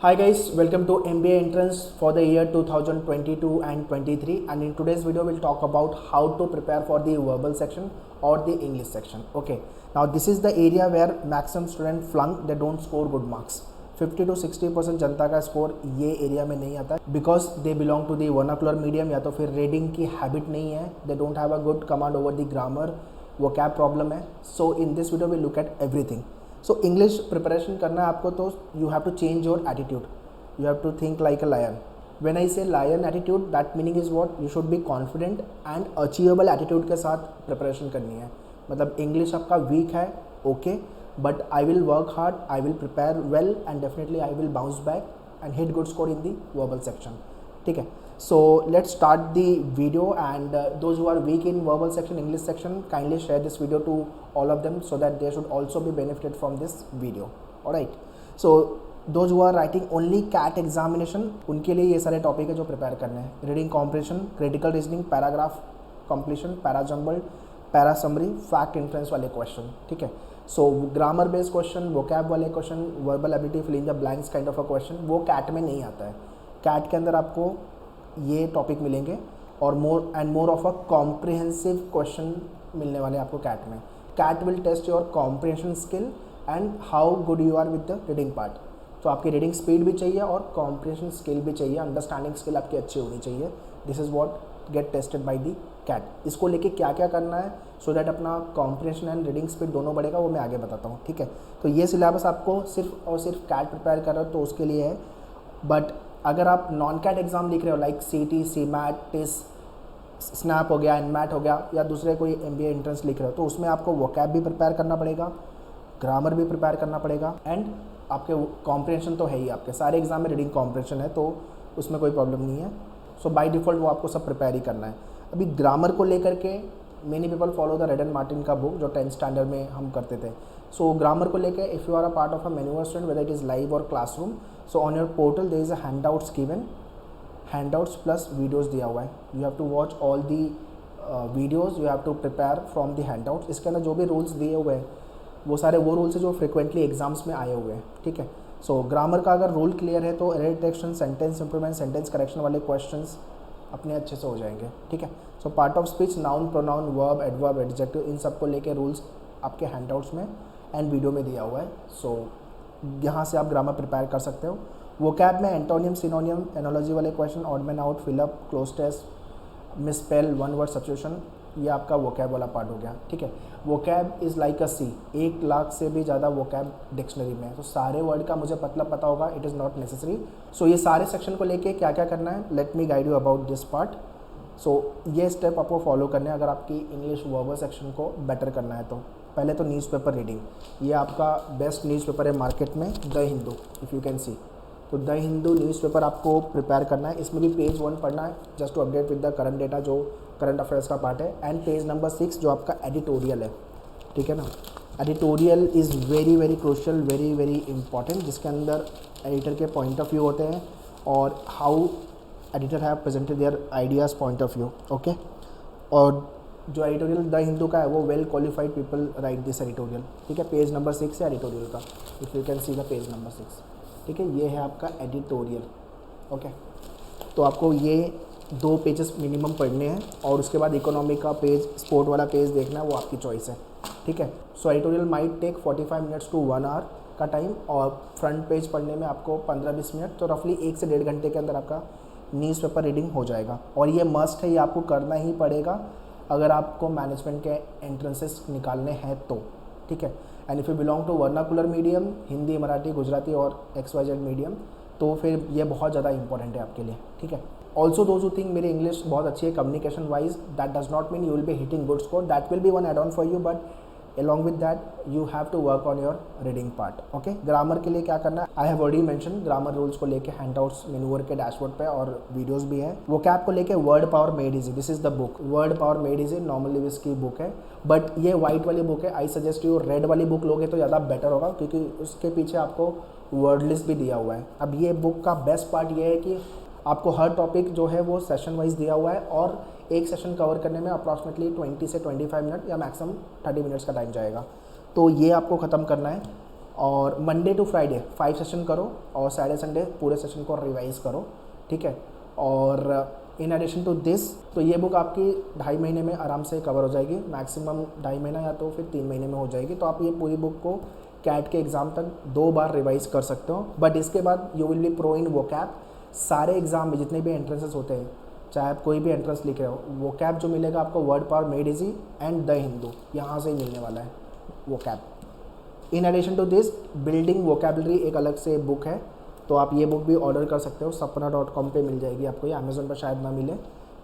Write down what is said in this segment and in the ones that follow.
Hi guys, welcome to MBA entrance for the year 2022 and 23, and in today's video we'll talk about how to prepare for the verbal section or the English section. Okay, now this is the area where maximum student flunk, they don't score good marks. 50 to 60% जनता का score ये area में नहीं आता है because they belong to the vernacular medium या तो फिर reading की हैबिट नहीं है, they don't have a good command over the grammar, वो कैब प्रॉब्लम है. So in this video we look at everything. So English preparation करना है आपको तो you have to change your attitude, you have to think like a lion. When I say lion attitude, that meaning is what, you should be confident and achievable attitude के साथ preparation करनी है. मतलब English आपका week है, okay, but I will work hard, I will prepare well and definitely I will bounce back and hit good score in the verbal section. ठीक है, so let's start the video, and those who are weak in verbal section, English section, kindly share this video to all of them so that they should also be benefited from this video. All right, so those who are writing only CAT examination, उनके लिए ये सारे topic है जो prepare करने हैं. Reading comprehension, critical reasoning, paragraph completion, para jumble, para summary, fact influence वाले question. ठीक है, so grammar based question, vocab वाले question, verbal ability, fill in the blanks kind of a question, वो CAT में नहीं आता है. कैट के अंदर आपको ये टॉपिक मिलेंगे और more of a comprehensive question मिलने वाले आपको कैट में. CAT will test your comprehension skill and how good you are with the reading part. तो आपकी रीडिंग स्पीड भी चाहिए और कॉम्प्रिहेंशन स्किल भी चाहिए, अंडरस्टैंडिंग स्किल आपकी अच्छी होनी चाहिए. This is what get tested by the CAT. इसको लेके क्या क्या करना है सो दैट अपना कॉम्प्रिहेंशन एंड रीडिंग स्पीड दोनों बढ़ेगा, वो मैं आगे बताता हूँ. ठीक है, तो ये सिलेबस आपको सिर्फ और सिर्फ कैट प्रिपेयर कर रहे हो तो उसके लिए है. बट अगर आप नॉन कैट एग्ज़ाम लिख रहे हो like CT, CMAT, TISS, SNAP हो गया, एनमैट हो गया, या दूसरे कोई MBA एंट्रेंस लिख रहे हो तो उसमें आपको वोकैब भी प्रिपेयर करना पड़ेगा, ग्रामर भी प्रिपेयर करना पड़ेगा, एंड आपके कॉम्प्रिहेंशन तो है ही. आपके सारे एग्जाम में रीडिंग कॉम्प्रिहेंशन है तो उसमें कोई प्रॉब्लम नहीं है. सो बाय डिफ़ॉल्ट वो आपको सब प्रिपेयर ही करना है. अभी ग्रामर को लेकर के many people follow the red and Martin का बुक जो 10th स्टैंडर्ड में हम करते थे. सो ग्रामर को लेकर if you are a part of a manual student, whether it is live और classroom, so on your portal there is a handouts given, handouts plus videos दिया हुआ है. You have to watch all the videos, you have to prepare from the handouts. इसके अंदर जो भी rules दिए हुए हैं वो सारे वो रूल्स हैं जो फ्रिक्वेंटली एग्जाम्स में आए हुए हैं. ठीक है, सो ग्रामर का अगर रूल क्लियर है तो error detection, sentence improvement, sentence correction वाले क्वेश्चंस अपने अच्छे से हो जाएंगे. ठीक है, so part of speech, noun, pronoun, verb, adverb, adjective, इन सब को लेके रूल्स आपके हैंडआउट्स में एंड वीडियो में दिया हुआ है. सो यहाँ से आप ग्रामर प्रिपेयर कर सकते हो. वोकैब में एंटोनियम, सिनोनियम, एनोलॉजी वाले question, odd man out, fill up, cloze test, misspell, one word substitution, ये आपका वोकैब वाला पार्ट हो गया. ठीक है, vocab is like a sea, 1 lakh से भी ज़्यादा वोकैब डिक्शनरी में है. तो सारे वर्ड का मुझे मतलब पता होगा, it is not necessary. So ये सारे सेक्शन को लेके क्या क्या करना है, let me guide you about this part. So ये स्टेप आपको फॉलो करने हैं अगर आपकी इंग्लिश वर्बल सेक्शन को बेटर करना है. तो पहले तो न्यूज़पेपर रीडिंग, ये आपका बेस्ट न्यूज़पेपर है मार्केट में, the Hindu, if you can see. तो द हिंदू न्यूज़पेपर आपको प्रिपेयर करना है. इसमें भी पेज 1 पढ़ना है just to update with the current data जो करंट अफेयर्स का पार्ट है, एंड पेज नंबर 6 जो आपका एडिटोरियल है. ठीक है ना, editorial is very very crucial, very very important, जिसके अंदर एडिटर के पॉइंट ऑफ व्यू होते हैं और how editor have presented there ideas point of view. Okay, और जो एडिटोरियल द हिंदू का है वो well qualified people right this editorial. ठीक है, पेज नंबर 6 है एडिटोरियल का, if you can see the page number 6. ठीक है, ये है आपका एडिटोरियल. ओके, तो आपको ये 2 पेजेस मिनिमम पढ़ने हैं और उसके बाद इकोनॉमी का पेज, स्पोर्ट वाला पेज देखना है, वो आपकी चॉइस है. ठीक है, so editorial might take 45 minutes to 1 hour का टाइम, और फ्रंट पेज पढ़ने में आपको 15-20 मिनट, तो रफली 1 से 1.5 घंटे के अंदर आपका न्यूज़पेपर रीडिंग हो जाएगा. और ये मस्ट है, ये आपको करना ही पड़ेगा अगर आपको मैनेजमेंट के एंट्रेंसेस निकालने हैं तो. ठीक है, and if you belong to vernacular medium, Hindi, Marathi, Gujarati और XYZ मीडियम, तो फिर ये बहुत ज़्यादा इंपॉर्टेंट है आपके लिए. ठीक है, ऑल्सो दोज हू थिंक मेरी इंग्लिश बहुत अच्छी है communication wise, that does not mean you will be hitting good score, that will be one add on for you, but along with that you have to work on your reading part. okay, grammar के लिए क्या करना है, I have already mention grammar rules को लेके handouts मेन्यूअर के dashboard पे और वीडियोस भी हैं. वोकैब को लेके word power made easy, this is the book, word power made easy, normally इसकी बुक है, बट ये वाइट वाली बुक है. आई सजेस्ट यू रेड वाली बुक लोगे तो ज़्यादा बेटर होगा, क्योंकि उसके पीछे आपको वर्ड लिस्ट भी दिया हुआ है. अब ये बुक का बेस्ट पार्ट ये है कि आपको हर टॉपिक जो है वो सेशन वाइज दिया हुआ है, और एक सेशन कवर करने में अप्रॉक्सीमेटली 20 से 25 मिनट या मैक्सिमम 30 मिनट्स का टाइम जाएगा. तो ये आपको ख़त्म करना है. और मंडे टू फ्राइडे 5 सेशन करो और सैटरडे संडे पूरे सेशन को रिवाइज करो, ठीक है। और इन एडिशन टू दिस, तो ये बुक आपकी 2.5 महीने में आराम से कवर हो जाएगी, मैक्सिमम 2.5 महीना या तो फिर 3 महीने में हो जाएगी। तो आप ये पूरी बुक को कैट के एग्ज़ाम तक 2 बार रिवाइज कर सकते हो। बट इसके बाद you will B pro in vocab. सारे एग्जाम में जितने भी एंट्रेंसेस होते हैं, चाहे आप कोई भी एंट्रेंस लिख रहे हो, वोकैब जो मिलेगा आपको word power, made easy and the Hindu, यहाँ से ही मिलने वाला है vocab. In addition to this, building vocabulary एक अलग से बुक है, तो आप ये बुक भी ऑर्डर कर सकते हो, sapna.com पे मिल जाएगी आपको, ये अमेज़ोन पर शायद ना मिले,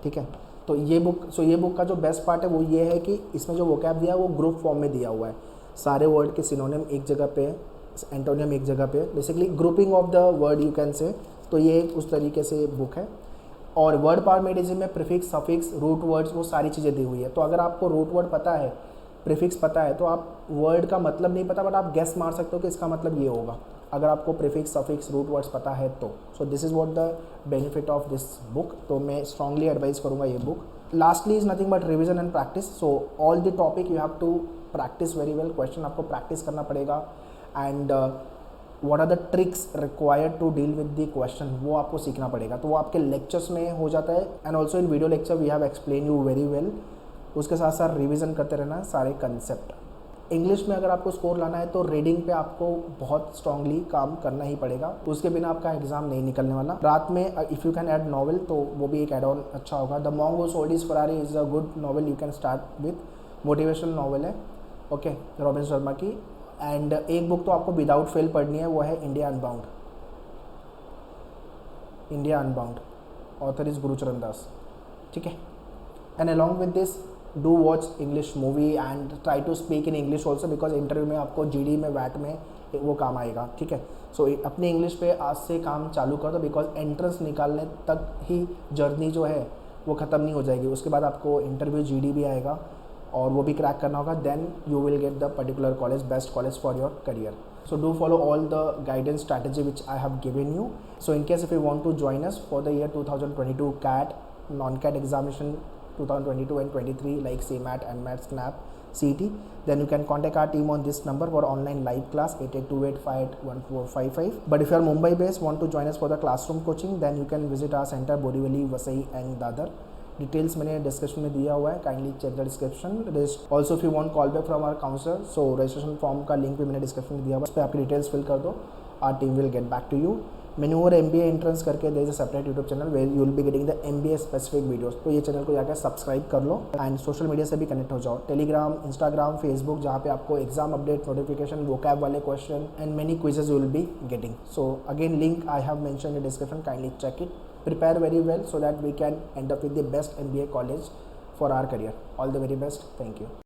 ठीक है। तो ये बुक का जो बेस्ट पार्ट है वो ये है कि इसमें जो वोकैब दिया है वो ग्रुप फॉर्म में दिया हुआ है। सारे वर्ड के सिनोनिम एक जगह पे, एंटोनियम एक जगह पे, basically grouping of the word you can say. तो ये उस तरीके से बुक है। और वर्ड पावर मेड इजी में प्रीफिक्स, सफिक्स, रूट वर्ड्स, वो सारी चीज़ें दी हुई है। तो अगर आपको रूट वर्ड पता है, प्रीफिक्स पता है, तो आप वर्ड का मतलब नहीं पता बट आप गेस मार सकते हो कि इसका मतलब ये होगा, अगर आपको प्रीफिक्स, सफिक्स, रूट वर्ड्स पता है तो। So this is what the benefit of this book. तो मैं स्ट्रांगली एडवाइस करूँगा ये book. Lastly is nothing but revision and practice. So all the topic you have to practice very well. Question आपको practice करना पड़ेगा and what are the tricks required to deal with the question, वो आपको सीखना पड़ेगा। तो वो आपके लेक्चर्स में हो जाता है and also in video lecture we have explain you very well. उसके साथ साथ रिवीजन करते रहना है सारे कंसेप्ट। इंग्लिश में अगर आपको स्कोर लाना है तो रीडिंग पे आपको बहुत स्ट्रांगली काम करना ही पड़ेगा, उसके बिना आपका एग्जाम नहीं निकलने वाला। रात में if you can add novel तो वो भी एक एड ऑन अच्छा होगा। The मॉन्ग who sold his Ferrari is a good novel, you can start with, motivational novel है, ओके, रॉबिन शर्मा की। एंड एक बुक तो आपको विदाउट फेल पढ़नी है, वो है India unbound. India unbound, author is Gurcharan Das, ठीक है। And along with this do watch English movie and try to speak in English also, because interview में आपको जीडी में, वैट में वो काम आएगा, ठीक है। सो अपनी इंग्लिश पे आज से काम चालू कर दो, बिकॉज एंट्रेंस निकालने तक ही जर्नी जो है वो ख़त्म नहीं हो जाएगी। उसके बाद आपको इंटरव्यू जीडी भी आएगा और वो भी क्रैक करना होगा, then you will get the particular college, best college for your career. So do follow all the guidance strategy which I have given you. So in case if you want to join us for the year 2022 CAT, non-CAT examination 2022 and 23 like CMAT, NMAT, SNAP, CET, then you can contact our team on this number for online live class 8828581455. But if you are Mumbai based, want to join us for the classroom coaching, then you can visit our center Borivali, Vasai and Dadar. Details मैंने description में दिया हुआ है, kindly check the description. Also if you want call back from our counsellor, so registration form का link भी मैंने description में दिया हुआ है, उस पर आपकी डिटेल्स फिल कर दो, our team will get back to you. मेन्योर MBA एंट्रेंस करके there is a separate YouTube channel where you will be getting the MBA specific videos. तो ये चैनल को जाकर सब्सक्राइब कर लो एंड सोशल मीडिया से भी कनेक्ट हो जाओ, टेलीग्राम, इंस्टाग्राम, फेसबुक, जहाँ पे आपको एग्जाम अपडेट, नोटिफिकेशन, वोकैब वाले question and many quizzes you will be getting. So again link I have mention in description, kindly check it, prepare very well so that we can end up with the best MBA college for our career. All the very best. Thank you.